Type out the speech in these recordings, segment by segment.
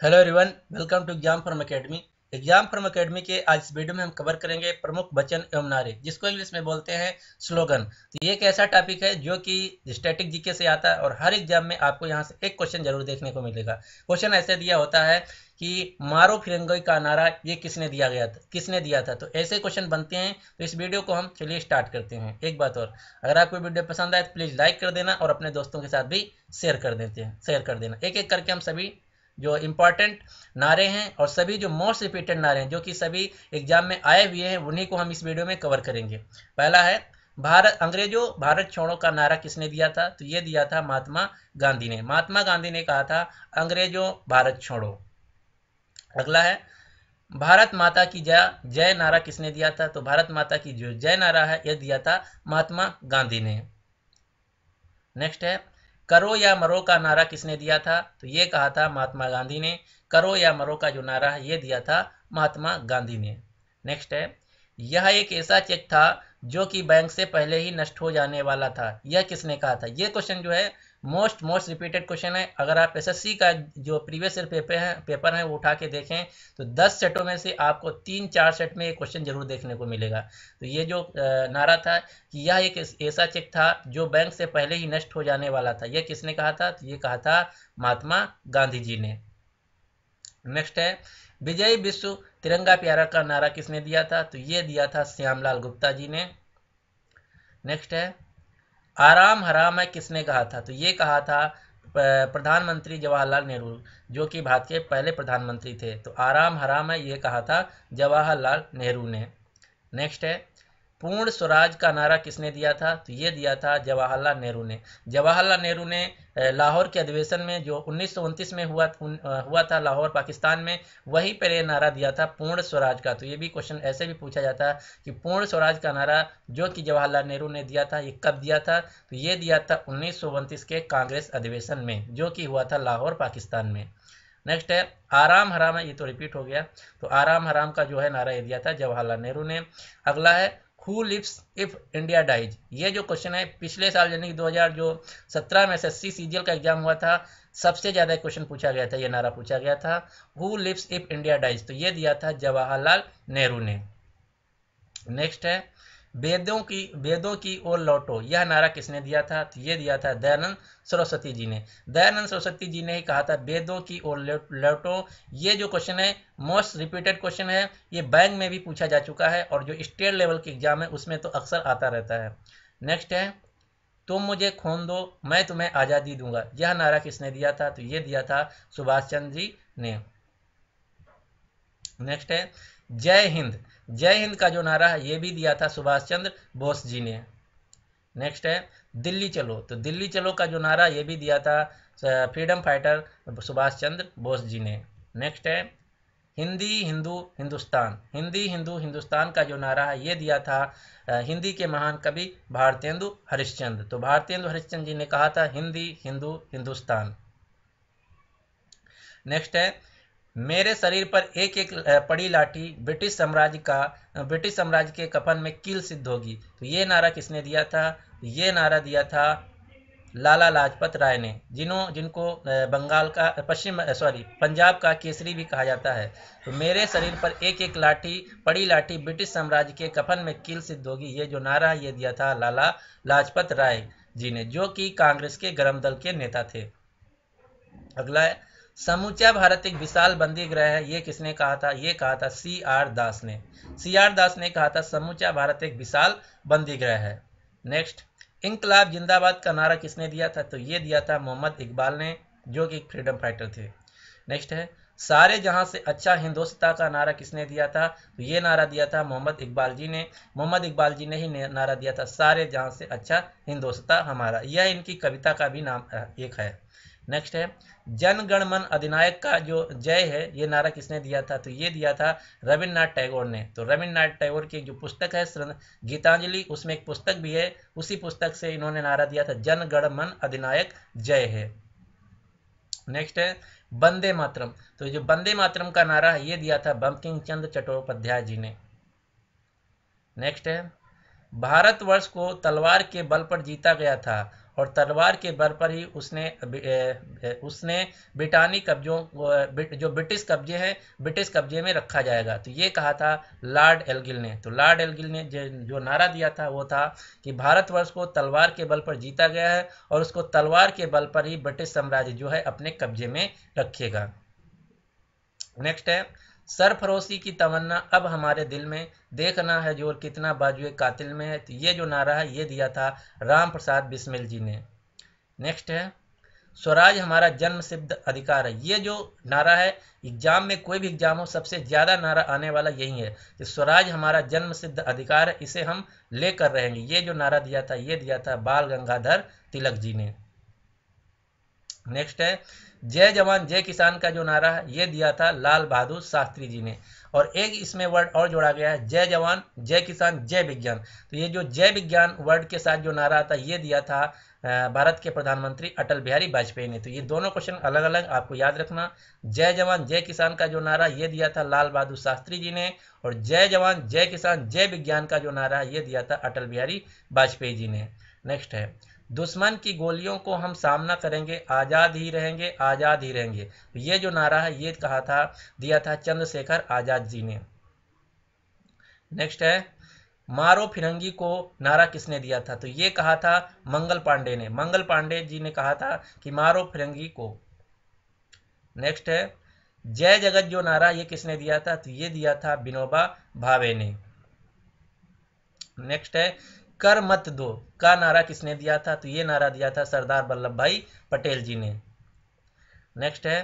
Hello everyone, welcome to exam form academy. Exam form academy के आज इस video में हम कवर करेंगे प्रमुख वचन एवं नारे, जिसको इंग्लिश में बोलते हैं स्लोगन। तो ये एक ऐसा टॉपिक है जो कि स्टैटिक जीके से आता है और हर एग्जाम में आपको यहाँ से एक क्वेश्चन जरूर देखने को मिलेगा। क्वेश्चन ऐसे दिया होता है कि मारो फिरंगी का नारा ये किसने दिया था। तो ऐसे क्वेश्चन बनते हैं। तो इस वीडियो को हम चलिए स्टार्ट करते हैं। एक बात और, अगर आपको वीडियो पसंद आए तो प्लीज़ लाइक कर देना और अपने दोस्तों के साथ भी शेयर कर देना। एक एक करके हम सभी जो इम्पोर्टेंट नारे हैं और सभी जो मोस्ट रिपीटेड नारे हैं जो कि सभी एग्जाम में आए हुए हैं उन्हीं को हम इस वीडियो में कवर करेंगे। पहला है भारत अंग्रेजों भारत छोड़ो का नारा किसने दिया था। तो ये दिया था महात्मा गांधी ने। महात्मा गांधी ने कहा था अंग्रेजों भारत छोड़ो। अगला है भारत माता की जय जय नारा किसने दिया था। तो भारत माता की जो जय नारा है यह दिया था महात्मा गांधी ने। नेक्स्ट है करो या मरो का नारा किसने दिया था। तो ये कहा था महात्मा गांधी ने। करो या मरो का जो नारा है ये दिया था महात्मा गांधी ने। नेक्स्ट है यह एक ऐसा चेक था जो कि बैंक से पहले ही नष्ट हो जाने वाला था। यह किसने कहा था। ये क्वेश्चन जो है मोस्ट रिपीटेड क्वेश्चन है। अगर आप एसएससी का जो प्रीवियस ईयर पेपर है वो उठा के देखें तो 10 सेटों में से आपको 3-4 सेट में ये क्वेश्चन जरूर देखने को मिलेगा। तो ये जो नारा था कि यह एक ऐसा चेक था जो बैंक से पहले ही नष्ट हो जाने वाला था, यह किसने कहा था। तो ये कहा था महात्मा गांधी जी ने। नेक्स्ट है विजय विश्व तिरंगा प्यारा का नारा किसने दिया था। तो ये दिया था श्यामलाल गुप्ता जी ने। नेक्स्ट है आराम हराम है किसने कहा था। तो ये कहा था प्रधानमंत्री जवाहरलाल नेहरू, जो कि भारत के पहले प्रधानमंत्री थे। तो आराम हराम है ये कहा था जवाहरलाल नेहरू ने। नेक्स्ट है पूर्ण स्वराज का नारा किसने दिया था। तो ये दिया था जवाहरलाल नेहरू ने। जवाहरलाल नेहरू ने लाहौर के अधिवेशन में जो 1929 में हुआ था लाहौर पाकिस्तान में, वहीं पर ये नारा दिया था पूर्ण स्वराज का। तो ये भी क्वेश्चन ऐसे भी पूछा जाता है कि पूर्ण स्वराज का नारा जो कि जवाहरलाल नेहरू ने दिया था ये कब दिया था। तो ये दिया था 1929 के कांग्रेस अधिवेशन में जो कि हुआ था लाहौर पाकिस्तान में। नेक्स्ट है आराम हराम है, ये तो रिपीट हो गया। तो आराम हराम का जो है नारा ये दिया था जवाहरलाल नेहरू ने। अगला है who lives if India dies. ये जो क्वेश्चन है पिछले साल यानी 2017 में एसएससी सीजीएल का एग्जाम हुआ था, सबसे ज्यादा क्वेश्चन पूछा गया था, ये नारा पूछा गया था who lives if India dies. तो ये दिया था जवाहरलाल नेहरू ने। नेक्स्ट है वेदों की ओर लौटो, यह नारा किसने दिया था। तो ये दिया था दयानंद सरस्वती जी ने। दयानंद सरस्वती जी ने ही कहा था वेदों की ओर लौटो। ये जो क्वेश्चन है मोस्ट रिपीटेड क्वेश्चन है, ये बैंक में भी पूछा जा चुका है और जो स्टेट लेवल के एग्जाम है उसमें तो अक्सर आता रहता है। नेक्स्ट है तुम मुझे खून दो मैं तुम्हें आज़ादी दूंगा, यह नारा किसने दिया था। तो ये दिया था सुभाष चंद्र जी ने। नेक्स्ट है जय हिंद। जय हिंद का जो नारा है ये भी दिया था सुभाष चंद्र बोस जी ने। नेक्स्ट है दिल्ली चलो। तो दिल्ली चलो का जो नारा ये भी दिया था फ्रीडम फाइटर सुभाष चंद्र बोस जी ने। नेक्स्ट है हिंदी हिंदू हिंदुस्तान। हिंदी हिंदू हिंदुस्तान का जो नारा है ये दिया था हिंदी के महान कवि भारतेंदु हरिश्चंद्र। तो भारतेंदु हरिश्चंद्र जी ने कहा था हिंदी हिंदू हिंदुस्तान। नेक्स्ट है मेरे शरीर पर एक एक पड़ी लाठी ब्रिटिश साम्राज्य के कफन में कील सिद्ध होगी। तो ये नारा किसने दिया था। ये नारा दिया था लाला लाजपत राय ने, जिनको बंगाल का पंजाब का केसरी भी कहा जाता है। तो मेरे शरीर पर एक एक पड़ी लाठी ब्रिटिश साम्राज्य के कफन में कील सिद्ध होगी, ये जो नारा ये दिया था लाला लाजपत राय जी ने, जो कि कांग्रेस के गरम दल के नेता थे। अगला है समूचा भारत एक विशाल बंदी गृह है, ये किसने कहा था। ये कहा था सी आर दास ने। सी आर दास ने कहा था समूचा भारत एक विशाल बंदी गृह है। नेक्स्ट इंकलाब जिंदाबाद का नारा किसने दिया था। तो ये दिया था मोहम्मद इकबाल ने, जो कि फ्रीडम फाइटर थे। नेक्स्ट है सारे जहां से अच्छा हिंदोस्तां का नारा किसने दिया था। तो ये नारा दिया था मोहम्मद इकबाल जी ने। मोहम्मद इकबाल जी ने ही नारा दिया था सारे जहां से अच्छा हिंदोस्तां हमारा। यह इनकी कविता का भी नाम एक है। नेक्स्ट है जन गण मन अधिनायक का जो जय है ये नारा किसने दिया था। तो ये दिया था रविन्द्रनाथ टैगोर ने। तो रविन्द्रनाथ टैगोर की जो पुस्तक है गीतांजलि, उसमें एक पुस्तक भी है, उसी पुस्तक से इन्होंने नारा दिया था जन गण मन अधिनायक जय है। नेक्स्ट है वंदे मातरम। तो जो वंदे मातरम का नारा है ये दिया था बंकिम चंद्र चट्टोपाध्याय जी ने। नेक्स्ट है भारतवर्ष को तलवार के बल पर जीता गया था और तलवार के बल पर ही उसने ब्रिटानी कब्जों जो ब्रिटिश कब्जे हैं ब्रिटिश कब्जे में रखा जाएगा। तो ये कहा था लॉर्ड एल्गिल ने। तो लॉर्ड एल्गिल ने जो नारा दिया था वो था कि भारतवर्ष को तलवार के बल पर जीता गया है और उसको तलवार के बल पर ही ब्रिटिश साम्राज्य जो है अपने कब्जे में रखेगा। नेक्स्ट है सरफरोशी की तमन्ना अब हमारे दिल में, देखना है जोर कितना बाजुए कातिल में है। तो ये जो नारा है ये दिया था राम प्रसाद बिस्मिल जी ने। नेक्स्ट है स्वराज हमारा जन्म सिद्ध अधिकार है। ये जो नारा है एग्जाम में कोई भी एग्जाम हो सबसे ज़्यादा नारा आने वाला यही है कि स्वराज हमारा जन्म सिद्ध अधिकार है, इसे हम लेकर रहेंगे। ये जो नारा दिया था ये दिया था बाल गंगाधर तिलक जी ने। नेक्स्ट है जय जवान जय किसान का जो नारा है ये दिया था लाल बहादुर शास्त्री जी ने। और एक इसमें वर्ड और जोड़ा गया है जय जवान जय किसान जय विज्ञान। तो ये जो जय विज्ञान वर्ड के साथ जो नारा था ये दिया था भारत के प्रधानमंत्री अटल बिहारी वाजपेयी ने। तो ये दोनों क्वेश्चन अलग अलग आपको याद रखना। जय जवान जय किसान का जो नारा ये दिया था लाल बहादुर शास्त्री जी ने और जय जवान जय किसान जय विज्ञान का जो नारा ये दिया था अटल बिहारी वाजपेयी जी ने। नेक्स्ट है दुश्मन की गोलियों को हम सामना करेंगे, आज़ाद ही रहेंगे, आज़ाद ही रहेंगे। तो ये जो नारा है ये कहा था दिया था चंद्रशेखर आज़ाद जी ने। नेक्स्ट है मारो फिरंगी को नारा किसने दिया था? तो ये कहा था मंगल पांडे ने। मंगल पांडे जी ने कहा था कि मारो फिरंगी को। नेक्स्ट है जय जगत जो नारा ये किसने दिया था? तो ये दिया था विनोबा भावे ने। नेक्स्ट है कर मत दो का नारा किसने दिया था? तो ये नारा दिया था सरदार वल्लभ भाई पटेल जी ने। नेक्स्ट है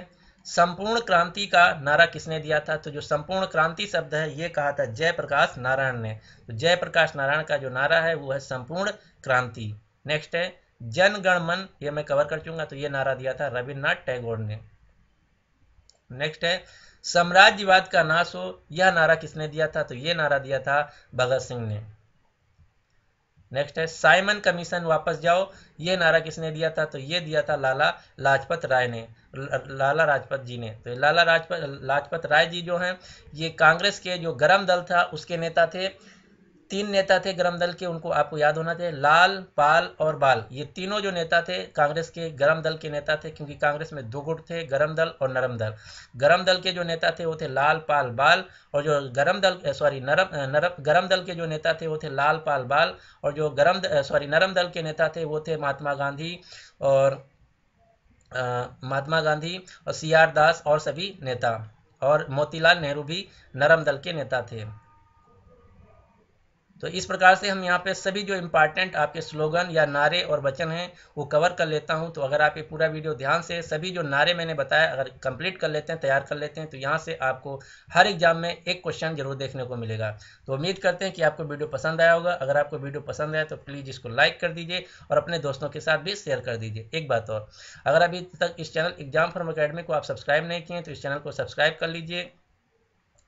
संपूर्ण क्रांति का नारा किसने दिया था? तो जो संपूर्ण क्रांति शब्द है ये कहा था जयप्रकाश नारायण ने। तो जयप्रकाश नारायण का जो नारा है वो है संपूर्ण क्रांति। नेक्स्ट है जन गण मन, ये मैं कवर कर चुका। तो ये नारा दिया था रविन्द्रनाथ टैगोर ने। नेक्स्ट है साम्राज्यवाद का नाश हो, यह नारा किसने दिया था? तो ये नारा दिया था भगत सिंह ने। नेक्स्ट है साइमन कमीशन वापस जाओ, ये नारा किसने दिया था? तो ये दिया था लाला लाजपत राय ने, लाला लाजपत जी ने। तो लाला लाजपत राय जी जो हैं ये कांग्रेस के जो गरम दल था उसके नेता थे। 3 नेता थे गरम दल के, उनको आपको याद होना चाहिए, लाल पाल और बाल। ये तीनों जो नेता थे कांग्रेस के गरम दल के नेता थे, क्योंकि कांग्रेस में 2 गुट थे, गरम दल और नरम दल। गरम दल के जो नेता थे वो थे लाल पाल बाल, और जो गरम दल के जो नेता थे वो थे लाल पाल बाल, और जो नरम दल के नेता थे वो थे महात्मा गांधी और सी आर दास और सभी नेता, और मोतीलाल नेहरू भी नरम दल के नेता थे। तो इस प्रकार से हम यहाँ पे सभी जो इम्पॉर्टेंट आपके स्लोगन या नारे और वचन हैं वो कवर कर लेता हूँ। तो अगर आप ये पूरा वीडियो ध्यान से सभी जो नारे मैंने बताया अगर कंप्लीट कर लेते हैं, तैयार कर लेते हैं, तो यहाँ से आपको हर एग्जाम में एक क्वेश्चन जरूर देखने को मिलेगा। तो उम्मीद करते हैं कि आपको वीडियो पसंद आया होगा। अगर आपको वीडियो पसंद आया तो प्लीज़ इसको लाइक कर दीजिए और अपने दोस्तों के साथ भी शेयर कर दीजिए। एक बात और, अगर अभी तक इस चैनल एग्जाम फॉर्म अकेडमी को आप सब्सक्राइब नहीं किए तो इस चैनल को सब्सक्राइब कर लीजिए,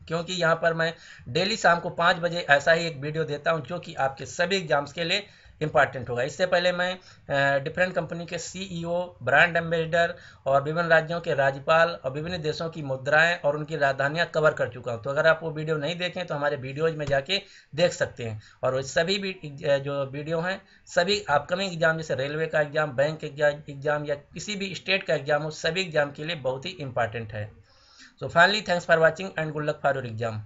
क्योंकि यहाँ पर मैं डेली शाम को 5 बजे ऐसा ही एक वीडियो देता हूँ जो कि आपके सभी एग्जाम्स के लिए इंपॉर्टेंट होगा। इससे पहले मैं डिफरेंट कंपनी के सीईओ, ब्रांड एम्बेसडर और विभिन्न राज्यों के राज्यपाल और विभिन्न देशों की मुद्राएं और उनकी राजधानियां कवर कर चुका हूं। तो अगर आप वो वीडियो नहीं देखें तो हमारे वीडियोज में जाके देख सकते हैं। और सभी भी जो वीडियो हैं सभी अपकमिंग एग्जाम जैसे रेलवे का एग्जाम, बैंक एग्जाम या किसी भी स्टेट का एग्जाम हो, सभी एग्जाम के लिए बहुत ही इंपॉर्टेंट है। So finally, thanks for watching and good luck for your exam.